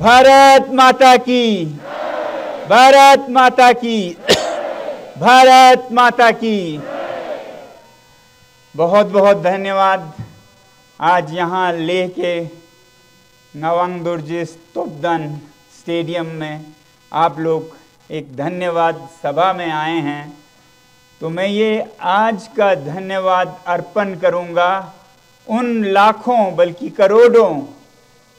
भारत माता की, भारत माता की, भारत माता की। बहुत बहुत धन्यवाद। आज यहाँ लेह के नवांग दुर्जिस तोपदान स्टेडियम में आप लोग एक धन्यवाद सभा में आए हैं, तो मैं ये आज का धन्यवाद अर्पण करूंगा उन लाखों बल्कि करोड़ों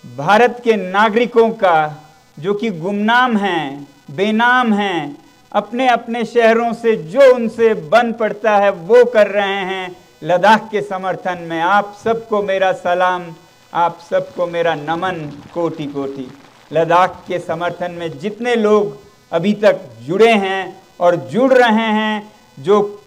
भारत के नागरिकों का जो कि गुमनाम हैं, बेनाम हैं, अपने अपने शहरों से जो उनसे बन पड़ता है वो कर रहे हैं लद्दाख के समर्थन में। आप सबको मेरा सलाम, आप सबको मेरा नमन कोटि कोटि। लद्दाख के समर्थन में जितने लोग अभी तक जुड़े हैं और जुड़ रहे हैं, जो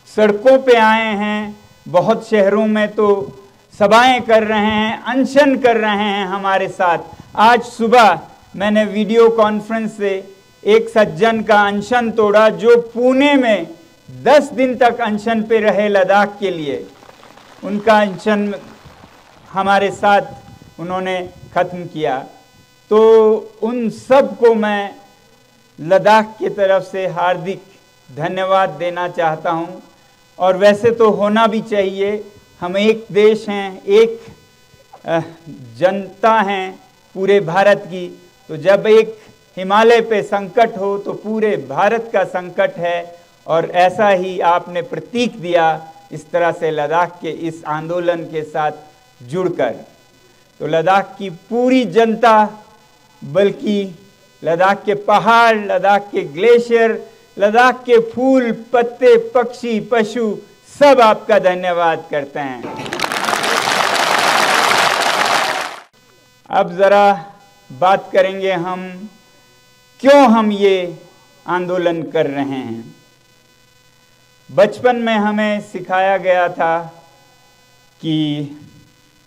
सड़कों पे आए हैं, बहुत शहरों में तो सभाएं कर रहे हैं, अनशन कर रहे हैं हमारे साथ। आज सुबह मैंने वीडियो कॉन्फ्रेंस से एक सज्जन का अनशन तोड़ा जो पुणे में 10 दिन तक अनशन पे रहे लद्दाख के लिए। उनका अनशन हमारे साथ उन्होंने ख़त्म किया। तो उन सब को मैं लद्दाख की तरफ से हार्दिक धन्यवाद देना चाहता हूं। और वैसे तो होना भी चाहिए, हम एक देश हैं, एक जनता हैं पूरे भारत की। तो जब एक हिमालय पे संकट हो तो पूरे भारत का संकट है, और ऐसा ही आपने प्रतीक दिया इस तरह से लद्दाख के इस आंदोलन के साथ जुड़कर। तो लद्दाख की पूरी जनता, बल्कि लद्दाख के पहाड़, लद्दाख के ग्लेशियर, लद्दाख के फूल, पत्ते, पक्षी, पशु सब आपका धन्यवाद करते हैं। अब जरा बात करेंगे हम क्यों हम ये आंदोलन कर रहे हैं। बचपन में हमें सिखाया गया था कि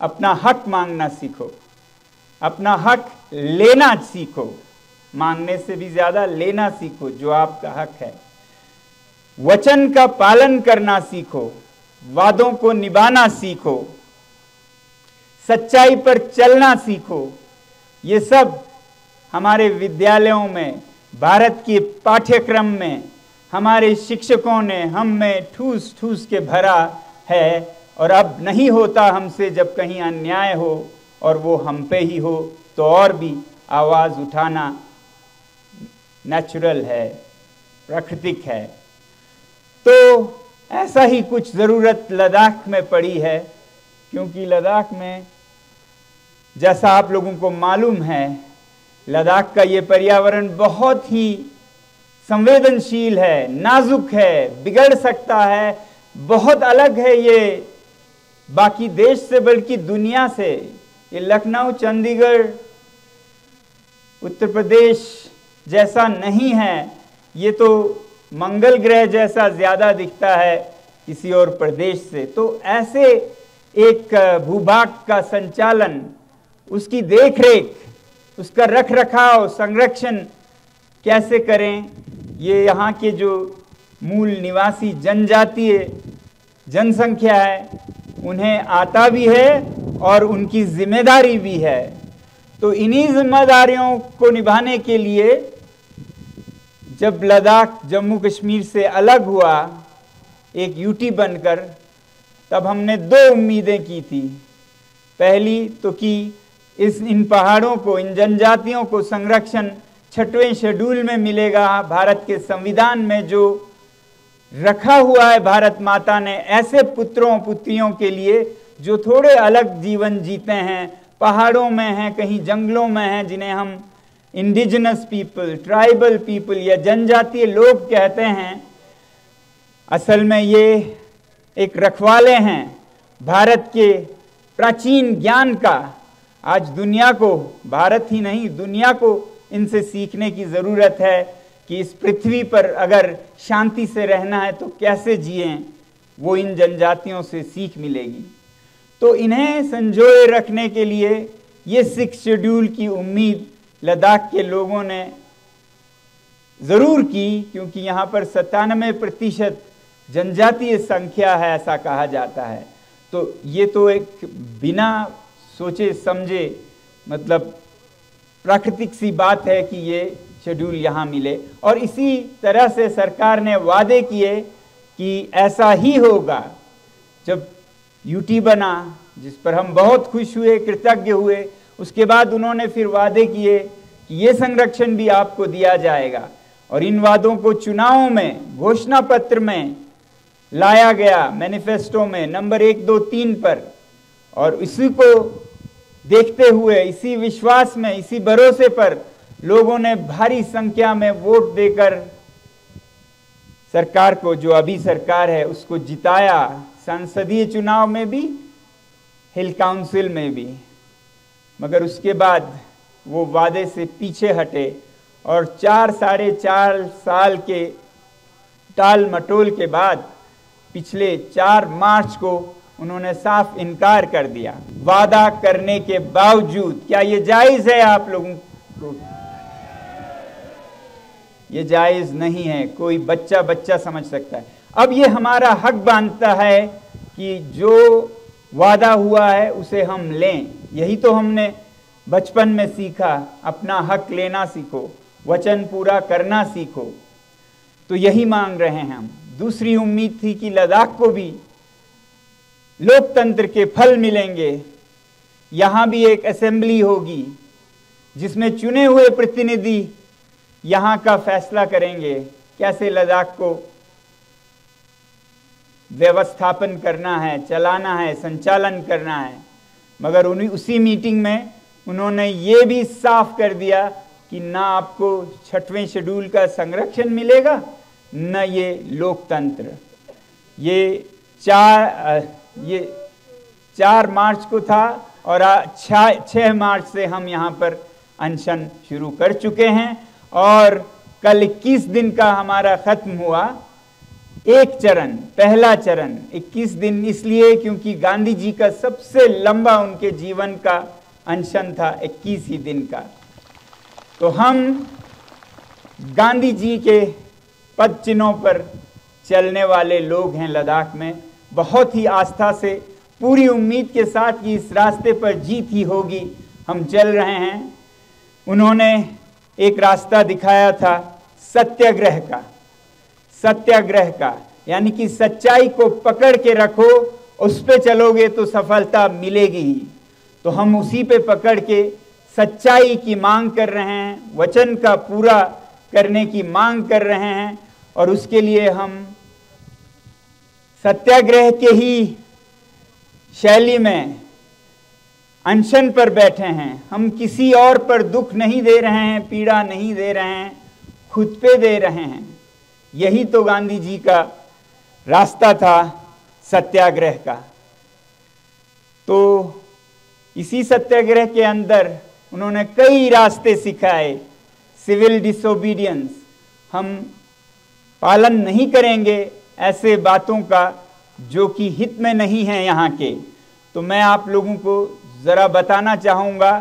अपना हक मांगना सीखो, अपना हक लेना सीखो, मांगने से भी ज्यादा लेना सीखो जो आपका हक है। वचन का पालन करना सीखो, वादों को निभाना सीखो, सच्चाई पर चलना सीखो। ये सब हमारे विद्यालयों में, भारत के पाठ्यक्रम में हमारे शिक्षकों ने हम में ठूस ठूस के भरा है। और अब नहीं होता हमसे जब कहीं अन्याय हो और वो हम पे ही हो, तो और भी आवाज़ उठाना नेचुरल है, प्राकृतिक है। तो ऐसा ही कुछ ज़रूरत लद्दाख में पड़ी है, क्योंकि लद्दाख में जैसा आप लोगों को मालूम है, लद्दाख का ये पर्यावरण बहुत ही संवेदनशील है, नाजुक है, बिगड़ सकता है, बहुत अलग है ये बाकी देश से बल्कि दुनिया से। ये लखनऊ, चंडीगढ़, उत्तर प्रदेश जैसा नहीं है, ये तो मंगल ग्रह जैसा ज़्यादा दिखता है किसी और प्रदेश से। तो ऐसे एक भूभाग का संचालन, उसकी देखरेख, उसका रख रखाव, संरक्षण कैसे करें, ये यहाँ के जो मूल निवासी जनजातीय जनसंख्या है उन्हें आता भी है और उनकी जिम्मेदारी भी है। तो इन्हीं जिम्मेदारियों को निभाने के लिए जब लद्दाख जम्मू कश्मीर से अलग हुआ एक यूटी बनकर, तब हमने 2 उम्मीदें की थी। पहली तो कि इन पहाड़ों को, इन जनजातियों को संरक्षण 6वें शेड्यूल में मिलेगा। भारत के संविधान में जो रखा हुआ है भारत माता ने ऐसे पुत्रों पुत्रियों के लिए जो थोड़े अलग जीवन जीते हैं, पहाड़ों में हैं, कहीं जंगलों में हैं, जिन्हें हम इंडिजिनस पीपल, ट्राइबल पीपल या जनजातीय लोग कहते हैं। असल में ये एक रखवाले हैं भारत के प्राचीन ज्ञान का। आज दुनिया को, भारत ही नहीं दुनिया को इनसे सीखने की ज़रूरत है कि इस पृथ्वी पर अगर शांति से रहना है तो कैसे जिएं, वो इन जनजातियों से सीख मिलेगी। तो इन्हें संजोए रखने के लिए ये 6 शेड्यूल की उम्मीद लद्दाख के लोगों ने ज़रूर की, क्योंकि यहाँ पर 97% जनजातीय संख्या है ऐसा कहा जाता है। तो ये तो एक बिना सोचे समझे, मतलब प्राकृतिक सी बात है कि ये शेड्यूल यहाँ मिले। और इसी तरह से सरकार ने वादे किए कि ऐसा ही होगा। जब यूटी बना, जिस पर हम बहुत खुश हुए, कृतज्ञ हुए, उसके बाद उन्होंने फिर वादे किए कि ये संरक्षण भी आपको दिया जाएगा। और इन वादों को चुनावों में, घोषणा पत्र में लाया गया, मैनिफेस्टो में नंबर 1, 2, 3 पर। और इसी को देखते हुए, इसी विश्वास में, इसी भरोसे पर लोगों ने भारी संख्या में वोट देकर सरकार को, जो अभी सरकार है, उसको जिताया। संसदीय चुनाव में भी, हिल काउंसिल में भी। मगर उसके बाद वो वादे से पीछे हटे और 4-4.5 साल के टाल मटोल के बाद पिछले 4 मार्च को उन्होंने साफ इनकार कर दिया। वादा करने के बावजूद क्या ये जायज है आप लोगों को? ये जायज नहीं है। कोई बच्चा समझ सकता है। अब ये हमारा हक बनता है कि जो वादा हुआ है उसे हम लें। यही तो हमने बचपन में सीखा, अपना हक लेना सीखो, वचन पूरा करना सीखो। तो यही मांग रहे हैं हम। दूसरी उम्मीद थी कि लद्दाख को भी लोकतंत्र के फल मिलेंगे। यहां भी एक असेंबली होगी जिसमें चुने हुए प्रतिनिधि यहां का फैसला करेंगे, कैसे लद्दाख को व्यवस्थापन करना है, चलाना है, संचालन करना है। मगर उसी मीटिंग में उन्होंने ये भी साफ कर दिया कि ना आपको 6वें शेड्यूल का संरक्षण मिलेगा, न ये लोकतंत्र। ये 4 मार्च को था और 6 मार्च से हम यहाँ पर अनशन शुरू कर चुके हैं। और कल 21 दिन का हमारा खत्म हुआ। एक चरण, पहला चरण 21 दिन इसलिए क्योंकि गांधी जी का सबसे लंबा उनके जीवन का अनशन था 21 ही दिन का। तो हम गांधी जी के पद चिन्हों पर चलने वाले लोग हैं लद्दाख में। बहुत ही आस्था से, पूरी उम्मीद के साथ कि इस रास्ते पर जीत ही होगी, हम चल रहे हैं। उन्होंने एक रास्ता दिखाया था सत्याग्रह का। सत्याग्रह का यानी कि सच्चाई को पकड़ के रखो, उस पे चलोगे तो सफलता मिलेगी ही। तो हम उसी पे पकड़ के सच्चाई की मांग कर रहे हैं, वचन का पूरा करने की मांग कर रहे हैं। और उसके लिए हम सत्याग्रह के ही शैली में अनशन पर बैठे हैं। हम किसी और पर दुख नहीं दे रहे हैं, पीड़ा नहीं दे रहे हैं, खुद पे दे रहे हैं। यही तो गांधी जी का रास्ता था सत्याग्रह का। तो इसी सत्याग्रह के अंदर उन्होंने कई रास्ते सिखाए। सिविल डिसोबीडियंस, हम पालन नहीं करेंगे ऐसे बातों का जो कि हित में नहीं है यहाँ के। तो मैं आप लोगों को ज़रा बताना चाहूँगा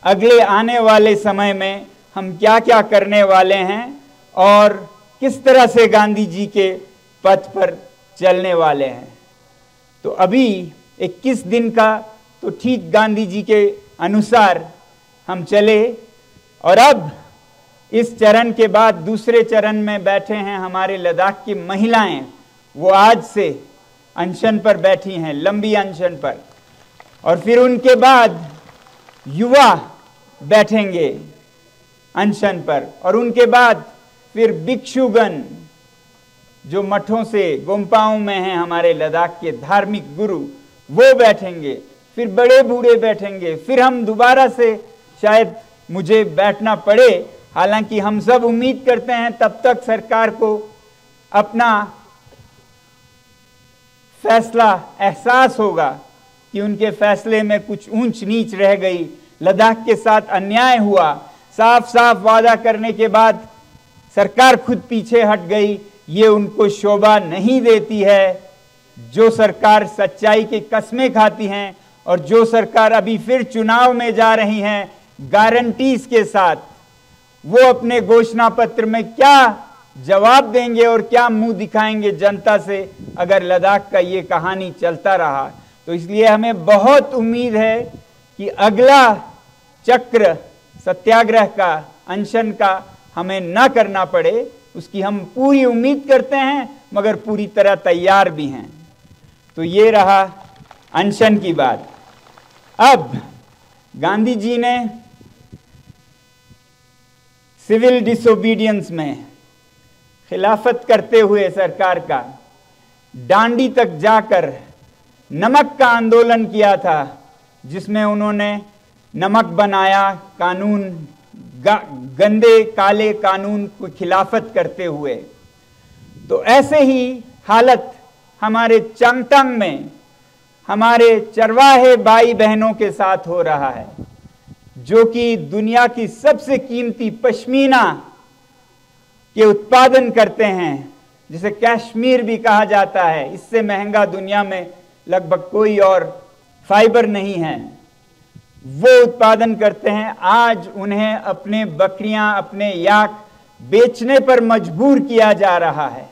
अगले आने वाले समय में हम क्या क्या करने वाले हैं और किस तरह से गांधी जी के पथ पर चलने वाले हैं। तो अभी 21 दिन का तो ठीक गांधी जी के अनुसार हम चले। और अब इस चरण के बाद दूसरे चरण में बैठे हैं हमारे लद्दाख की महिलाएं। वो आज से अनशन पर बैठी हैं, लंबी अनशन पर। और फिर उनके बाद युवा बैठेंगे अनशन पर। और उनके बाद फिर भिक्षुगण जो मठों से गुम्पाओं में हैं, हमारे लद्दाख के धार्मिक गुरु, वो बैठेंगे। फिर बड़े बूढ़े बैठेंगे। फिर हम दोबारा से शायद मुझे बैठना पड़े। हालांकि हम सब उम्मीद करते हैं तब तक सरकार को अपना फैसला एहसास होगा कि उनके फैसले में कुछ ऊंच नीच रह गई, लद्दाख के साथ अन्याय हुआ। साफ साफ वादा करने के बाद सरकार खुद पीछे हट गई। ये उनको शोभा नहीं देती है। जो सरकार सच्चाई की कस्में खाती हैं और जो सरकार अभी फिर चुनाव में जा रही हैं गारंटीज के साथ, वो अपने घोषणा पत्र में क्या जवाब देंगे और क्या मुंह दिखाएंगे जनता से अगर लद्दाख का ये कहानी चलता रहा। तो इसलिए हमें बहुत उम्मीद है कि अगला चक्र सत्याग्रह का, अनशन का हमें न करना पड़े, उसकी हम पूरी उम्मीद करते हैं, मगर पूरी तरह तैयार भी हैं। तो ये रहा अनशन की बात। अब गांधी जी ने सिविल डिसोबीडियंस में खिलाफत करते हुए सरकार का डांडी तक जाकर नमक का आंदोलन किया था, जिसमें उन्होंने नमक बनाया, कानून, गंदे काले कानून को खिलाफत करते हुए। तो ऐसे ही हालत हमारे चांगतांग में हमारे चरवाहे भाई बहनों के साथ हो रहा है, जो कि दुनिया की सबसे कीमती पश्मीना के उत्पादन करते हैं, जिसे कश्मीर भी कहा जाता है। इससे महंगा दुनिया में लगभग कोई और फाइबर नहीं है। वो उत्पादन करते हैं। आज उन्हें अपने बकरियां, अपने याक बेचने पर मजबूर किया जा रहा है।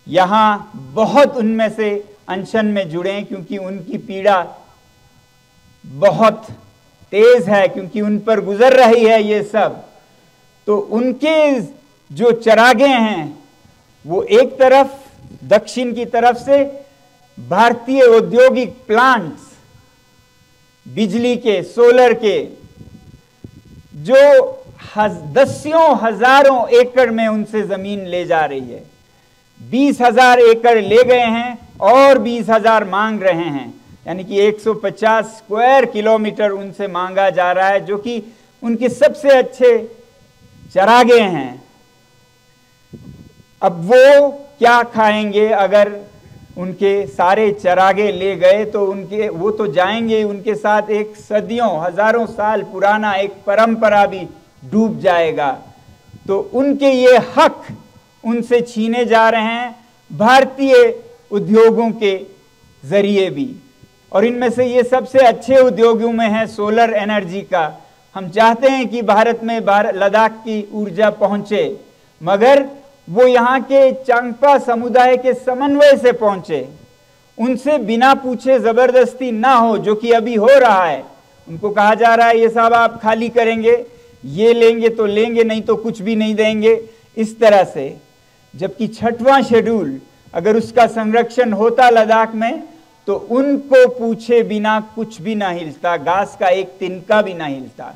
यहां बहुत उनमें से अनशन में जुड़े, क्योंकि उनकी पीड़ा बहुत तेज है, क्योंकि उन पर गुजर रही है ये सब। तो उनके जो चरागे हैं, वो एक तरफ दक्षिण की तरफ से भारतीय औद्योगिक प्लांट्स, बिजली के, सोलर के, जो दसियों हजारों एकड़ में उनसे जमीन ले जा रही है। 20,000 एकड़ ले गए हैं और 20,000 मांग रहे हैं, यानी कि 150 स्क्वायर किलोमीटर उनसे मांगा जा रहा है, जो कि उनके सबसे अच्छे चरागे हैं। अब वो क्या खाएंगे? अगर उनके सारे चरागे ले गए तो वो तो जाएंगे, उनके साथ एक सदियों, हजारों साल पुराना एक परंपरा भी डूब जाएगा। तो उनके ये हक उनसे छीने जा रहे हैं भारतीय उद्योगों के जरिए भी। और इनमें से ये सबसे अच्छे उद्योगों में है सोलर एनर्जी का। हम चाहते हैं कि भारत में लद्दाख की ऊर्जा पहुंचे, मगर वो यहाँ के चांगपा समुदाय के समन्वय से पहुंचे, उनसे बिना पूछे जबरदस्ती ना हो, जो कि अभी हो रहा है। उनको कहा जा रहा है ये साहब आप खाली करेंगे, ये लेंगे तो लेंगे, नहीं तो कुछ भी नहीं देंगे, इस तरह से। जबकि 6वां शेड्यूल अगर उसका संरक्षण होता लद्दाख में, तो उनको पूछे बिना कुछ भी ना हिलता, घास का एक तिनका भी ना हिलता।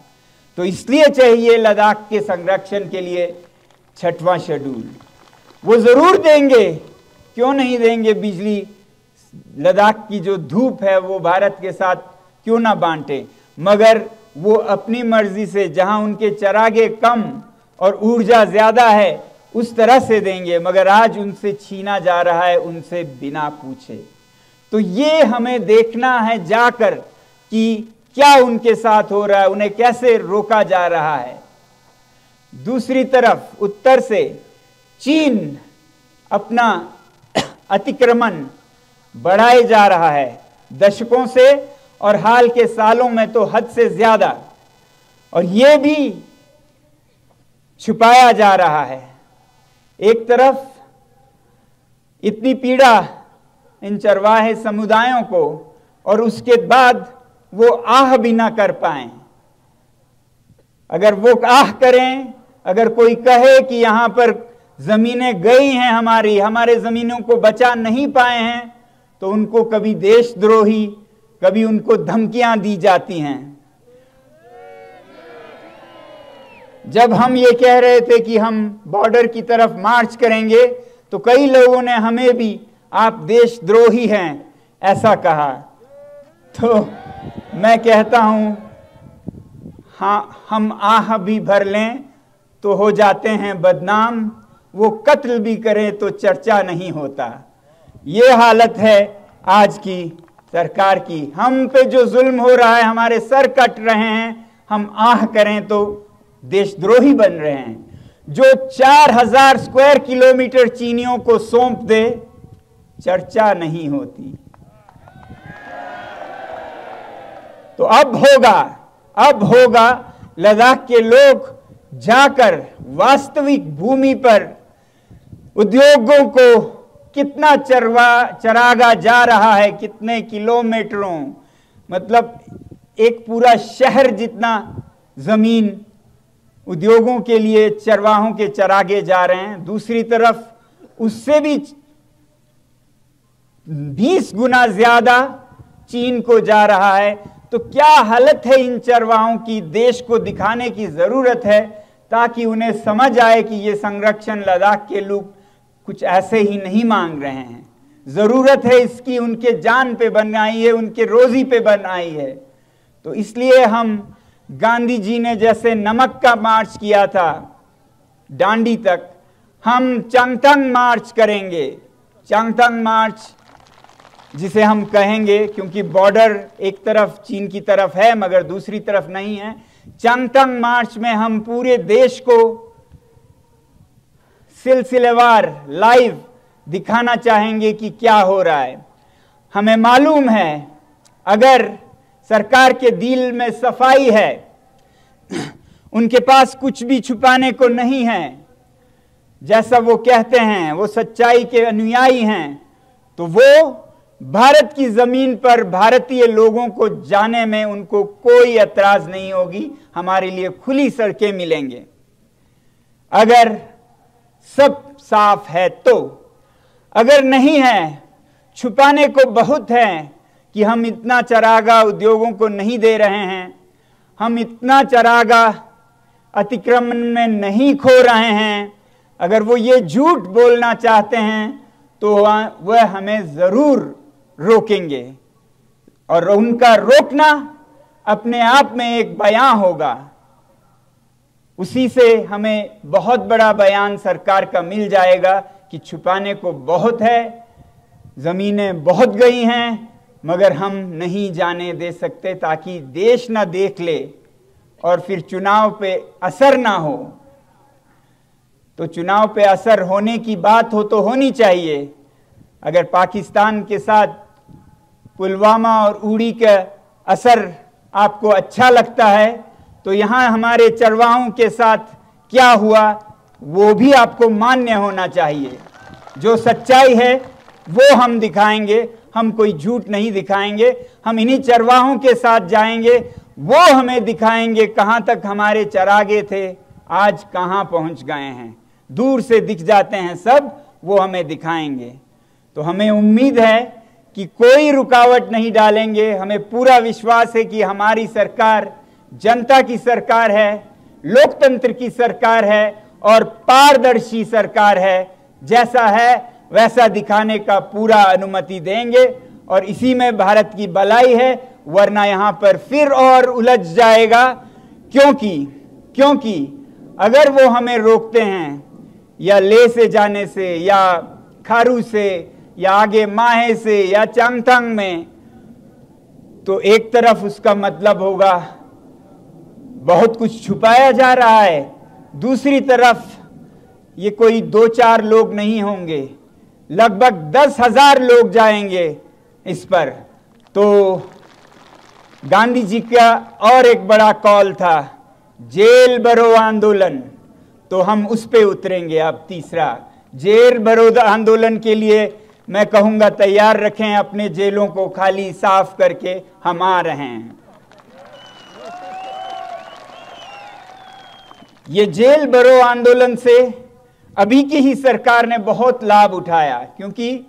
तो इसलिए चाहिए लद्दाख के संरक्षण के लिए 6वां शेड्यूल। वो जरूर देंगे, क्यों नहीं देंगे? बिजली, लद्दाख की जो धूप है वो भारत के साथ क्यों ना बांटे, मगर वो अपनी मर्जी से जहां उनके चरागे कम और ऊर्जा ज्यादा है उस तरह से देंगे, मगर आज उनसे छीना जा रहा है, उनसे बिना पूछे। तो ये हमें देखना है जाकर कि क्या उनके साथ हो रहा है, उन्हें कैसे रोका जा रहा है। दूसरी तरफ उत्तर से चीन अपना अतिक्रमण बढ़ाए जा रहा है दशकों से, और हाल के सालों में तो हद से ज्यादा, और यह भी छुपाया जा रहा है। एक तरफ इतनी पीड़ा इन चरवाहे समुदायों को, और उसके बाद वो आह भी ना कर पाए। अगर वो आह करें, अगर कोई कहे कि यहां पर जमीनें गई हैं हमारे जमीनों को बचा नहीं पाए हैं, तो उनको कभी देशद्रोही, कभी उनको धमकियां दी जाती हैं। जब हम ये कह रहे थे कि हम बॉर्डर की तरफ मार्च करेंगे, तो कई लोगों ने हमें भी आप देशद्रोही हैं ऐसा कहा। तो मैं कहता हूं, हाँ, हम आह भी भर लें तो हो जाते हैं बदनाम, वो कत्ल भी करें तो चर्चा नहीं होता। ये हालत है आज की सरकार की। हम पे जो जुल्म हो रहा है, हमारे सर कट रहे हैं, हम आह करें तो देशद्रोही बन रहे हैं। जो 4000 स्क्वायर किलोमीटर चीनियों को सौंप दे, चर्चा नहीं होती। तो अब होगा लद्दाख के लोग जाकर वास्तविक भूमि पर उद्योगों को कितना चरागा जा रहा है, कितने किलोमीटरों, मतलब एक पूरा शहर जितना जमीन उद्योगों के लिए चरवाहों के चरागे जा रहे हैं, दूसरी तरफ उससे भी 20 गुना ज्यादा चीन को जा रहा है। तो क्या हालत है इन चरवाहों की, देश को दिखाने की जरूरत है ताकि उन्हें समझ आए कि ये संरक्षण लद्दाख के लोग कुछ ऐसे ही नहीं मांग रहे हैं, जरूरत है इसकी, उनके जान पे बनाई है, उनके रोजी पे बनाई है। तो इसलिए हम गांधी जी ने जैसे नमक का मार्च किया था डांडी तक, हम चांगथंग मार्च करेंगे। चांगथंग मार्च जिसे हम कहेंगे, क्योंकि बॉर्डर एक तरफ चीन की तरफ है मगर दूसरी तरफ नहीं है। चांगथंग मार्च में हम पूरे देश को सिलसिलेवार लाइव दिखाना चाहेंगे कि क्या हो रहा है। हमें मालूम है अगर सरकार के दिल में सफाई है, उनके पास कुछ भी छुपाने को नहीं है, जैसा वो कहते हैं वो सच्चाई के अनुयायी हैं, तो वो भारत की जमीन पर भारतीय लोगों को जाने में उनको कोई एतराज नहीं होगी। हमारे लिए खुली सड़कें मिलेंगे अगर सब साफ है तो। अगर नहीं है, छुपाने को बहुत है कि हम इतना चरागा उद्योगों को नहीं दे रहे हैं, हम इतना चरागा अतिक्रमण में नहीं खो रहे हैं, अगर वो ये झूठ बोलना चाहते हैं तो वह हमें जरूर रोकेंगे। और उनका रोकना अपने आप में एक बयान होगा, उसी से हमें बहुत बड़ा बयान सरकार का मिल जाएगा कि छुपाने को बहुत है, जमीनें बहुत गई हैं, मगर हम नहीं जाने दे सकते ताकि देश ना देख ले और फिर चुनाव पे असर ना हो। तो चुनाव पे असर होने की बात हो तो होनी चाहिए। अगर पाकिस्तान के साथ पुलवामा और उड़ी का असर आपको अच्छा लगता है तो यहाँ हमारे चरवाहों के साथ क्या हुआ वो भी आपको मान्य होना चाहिए। जो सच्चाई है वो हम दिखाएंगे, हम कोई झूठ नहीं दिखाएंगे। हम इन्हीं चरवाहों के साथ जाएंगे, वो हमें दिखाएंगे कहाँ तक हमारे चरागे थे, आज कहाँ पहुँच गए हैं। दूर से दिख जाते हैं सब, वो हमें दिखाएंगे। तो हमें उम्मीद है कि कोई रुकावट नहीं डालेंगे। हमें पूरा विश्वास है कि हमारी सरकार जनता की सरकार है, लोकतंत्र की सरकार है और पारदर्शी सरकार है। जैसा है वैसा दिखाने का पूरा अनुमति देंगे और इसी में भारत की भलाई है, वरना यहाँ पर फिर और उलझ जाएगा। क्योंकि अगर वो हमें रोकते हैं या ले से जाने से या खारू से या आगे माहे से या चांगथंग में, तो एक तरफ उसका मतलब होगा बहुत कुछ छुपाया जा रहा है, दूसरी तरफ ये कोई 2-4 लोग नहीं होंगे, लगभग 10,000 लोग जाएंगे इस पर। तो गांधी जी का और एक बड़ा कॉल था जेल भरो आंदोलन, तो हम उस पे उतरेंगे। अब तीसरा जेल भरो आंदोलन के लिए मैं कहूंगा तैयार रखें अपने जेलों को खाली साफ करके, हम आ रहे हैं। ये जेल भरो आंदोलन से अभी की ही सरकार ने बहुत लाभ उठाया, क्योंकि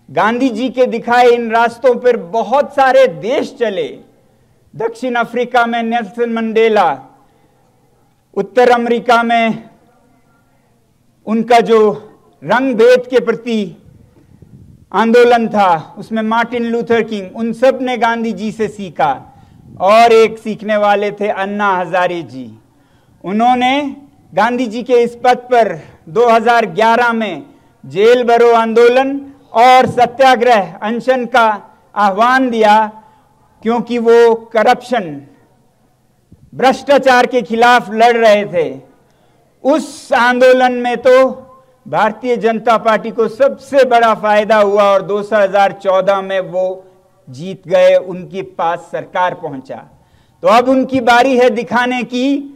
गांधी जी के दिखाए इन रास्तों पर बहुत सारे देश चले। दक्षिण अफ्रीका में नेल्सन मंडेला, उत्तर अमेरिका में उनका जो रंग भेद के प्रति आंदोलन था उसमें मार्टिन लूथर किंग, उन सब ने गांधी जी से सीखा। और एक सीखने वाले थे अन्ना हजारे जी, उन्होंने गांधी जी के इस पथ पर 2011 में जेल भरो आंदोलन और सत्याग्रह अनशन का आह्वान दिया, क्योंकि वो करप्शन भ्रष्टाचार के खिलाफ लड़ रहे थे। उस आंदोलन में तो भारतीय जनता पार्टी को सबसे बड़ा फायदा हुआ और 2014 में वो जीत गए, उनके पास सरकार पहुंचा। तो अब उनकी बारी है दिखाने की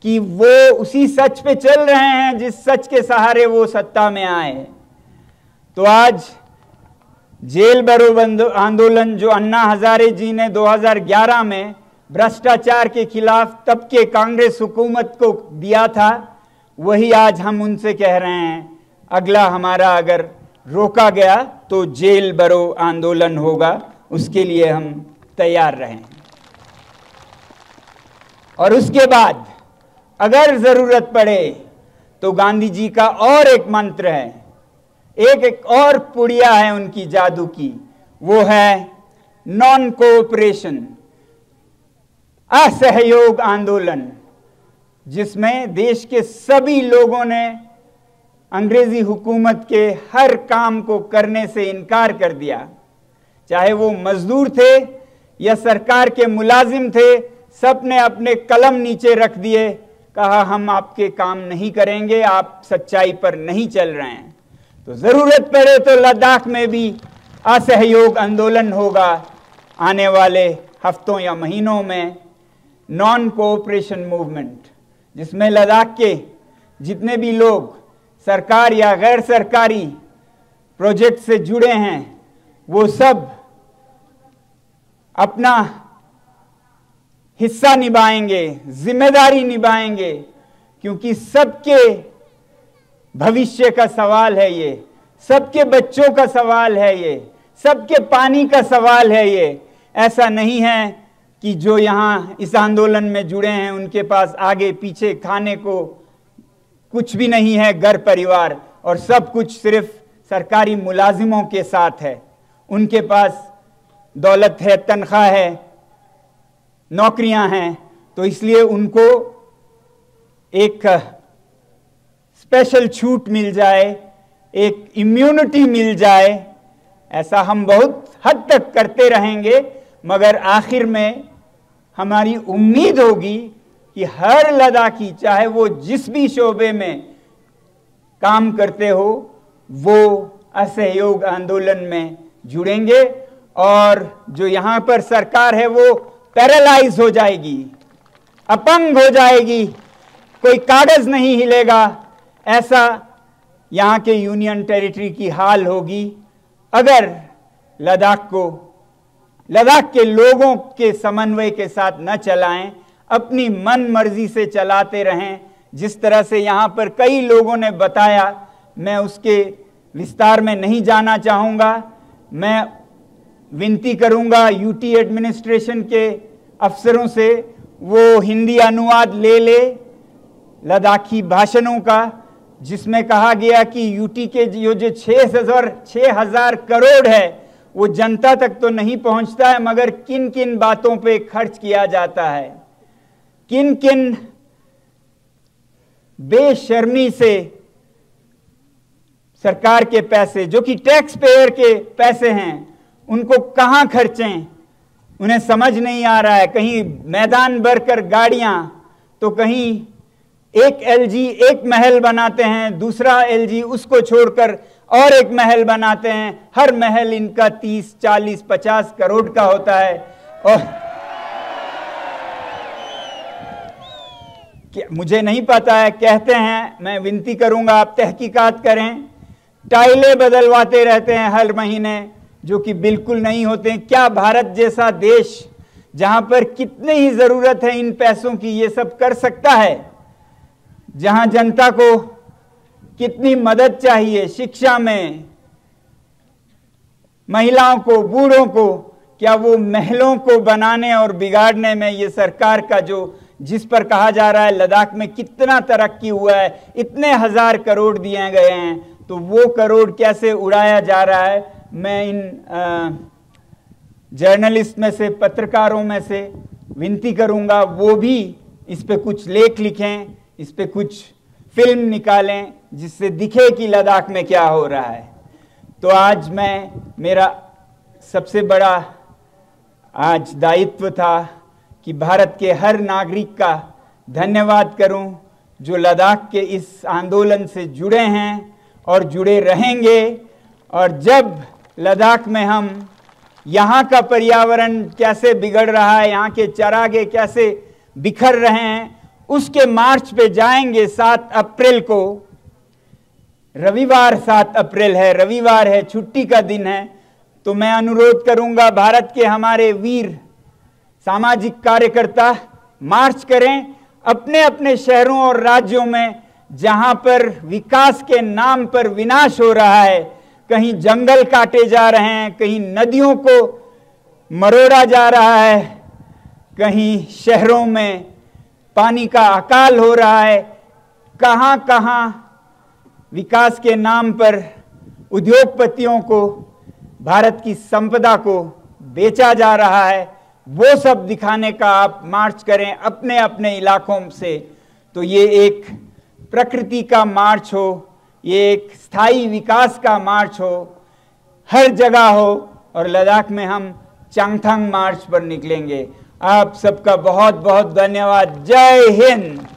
कि वो उसी सच पे चल रहे हैं जिस सच के सहारे वो सत्ता में आए। तो आज जेल भरो आंदोलन जो अन्ना हजारे जी ने 2011 में भ्रष्टाचार के खिलाफ तब के कांग्रेस हुकूमत को दिया था, वही आज हम उनसे कह रहे हैं। अगला हमारा अगर रोका गया तो जेल भरो आंदोलन होगा, उसके लिए हम तैयार रहें। और उसके बाद अगर जरूरत पड़े तो गांधी जी का और एक मंत्र है, एक और पुड़िया है उनकी जादू की, वो है नॉन कोऑपरेशन, असहयोग आंदोलन, जिसमें देश के सभी लोगों ने अंग्रेजी हुकूमत के हर काम को करने से इनकार कर दिया। चाहे वो मजदूर थे या सरकार के मुलाजिम थे, सब ने अपने कलम नीचे रख दिए, कहा हम आपके काम नहीं करेंगे, आप सच्चाई पर नहीं चल रहे हैं। तो जरूरत पड़े तो लद्दाख में भी असहयोग आंदोलन होगा आने वाले हफ्तों या महीनों में, नॉन कोऑपरेशन मूवमेंट, जिसमें लद्दाख के जितने भी लोग सरकार या गैर सरकारी प्रोजेक्ट से जुड़े हैं वो सब अपना हिस्सा निभाएंगे, जिम्मेदारी निभाएंगे, क्योंकि सबके भविष्य का सवाल है ये, सबके बच्चों का सवाल है ये, सबके पानी का सवाल है ये। ऐसा नहीं है कि जो यहाँ इस आंदोलन में जुड़े हैं उनके पास आगे पीछे खाने को कुछ भी नहीं है, घर परिवार, और सब कुछ सिर्फ सरकारी मुलाजिमों के साथ है। उनके पास दौलत है, तनख्वाह है, नौकरियां हैं, तो इसलिए उनको एक स्पेशल छूट मिल जाए, एक इम्यूनिटी मिल जाए। ऐसा हम बहुत हद तक करते रहेंगे, मगर आखिर में हमारी उम्मीद होगी कि हर लद्दाखी, चाहे वो जिस भी शोबे में काम करते हो, वो असहयोग आंदोलन में जुड़ेंगे, और जो यहां पर सरकार है वो पैरालाइज हो जाएगी, अपंग हो जाएगी, कोई कागज नहीं हिलेगा। ऐसा यहां के यूनियन टेरिटरी की हाल होगी अगर लद्दाख के लोगों के समन्वय के साथ न चलाएं, अपनी मन मर्जी से चलाते रहें। जिस तरह से यहाँ पर कई लोगों ने बताया, मैं उसके विस्तार में नहीं जाना चाहूँगा। मैं विनती करूँगा यूटी एडमिनिस्ट्रेशन के अफसरों से वो हिंदी अनुवाद ले ले लद्दाखी भाषणों का, जिसमें कहा गया कि यूटी के जो 6,000 करोड़ है वो जनता तक तो नहीं पहुंचता है, मगर किन किन बातों पे खर्च किया जाता है, किन किन बेशर्मी से सरकार के पैसे जो कि टैक्स पेयर के पैसे हैं उनको कहां खर्चें, उन्हें समझ नहीं आ रहा है। कहीं मैदान भरकर गाड़ियां, तो कहीं एक एलजी एक महल बनाते हैं, दूसरा एलजी उसको छोड़कर और एक महल बनाते हैं। हर महल इनका 30, 40, 50 करोड़ का होता है। और मुझे नहीं पता है, कहते हैं, मैं विनती करूंगा आप तहकीकात करें, टाइलें बदलवाते रहते हैं हर महीने, जो कि बिल्कुल नहीं होते हैं। क्या भारत जैसा देश जहां पर कितनी ही जरूरत है इन पैसों की, ये सब कर सकता है? जहां जनता को कितनी मदद चाहिए शिक्षा में, महिलाओं को, बूढ़ों को, क्या वो महलों को बनाने और बिगाड़ने में ये सरकार का जिस पर कहा जा रहा है लद्दाख में कितना तरक्की हुआ है, इतने 1000 करोड़ दिए गए हैं, तो वो करोड़ कैसे उड़ाया जा रहा है? मैं इन जर्नलिस्ट में से, पत्रकारों में से विनती करूंगा वो भी इस पे कुछ लेख लिखें, इस पे कुछ फिल्म निकालें, जिससे दिखे कि लद्दाख में क्या हो रहा है। तो आज मेरा सबसे बड़ा आज दायित्व था कि भारत के हर नागरिक का धन्यवाद करूं जो लद्दाख के इस आंदोलन से जुड़े हैं और जुड़े रहेंगे। और जब लद्दाख में हम यहाँ का पर्यावरण कैसे बिगड़ रहा है, यहाँ के चरागे कैसे बिखर रहे हैं, उसके मार्च पे जाएंगे 7 अप्रैल को। रविवार 7 अप्रैल है, रविवार है, छुट्टी का दिन है। तो मैं अनुरोध करूंगा भारत के हमारे वीर सामाजिक कार्यकर्ता मार्च करें अपने अपने शहरों और राज्यों में, जहां पर विकास के नाम पर विनाश हो रहा है। कहीं जंगल काटे जा रहे हैं, कहीं नदियों को मरोड़ा जा रहा है, कहीं शहरों में पानी का अकाल हो रहा है। कहां कहां विकास के नाम पर उद्योगपतियों को भारत की संपदा को बेचा जा रहा है। वो सब दिखाने का आप मार्च करें अपने अपने इलाकों से। तो ये एक प्रकृति का मार्च हो, ये एक स्थायी विकास का मार्च हो, हर जगह हो। और लद्दाख में हम चांगथांग मार्च पर निकलेंगे। आप सबका बहुत बहुत धन्यवाद। जय हिंद।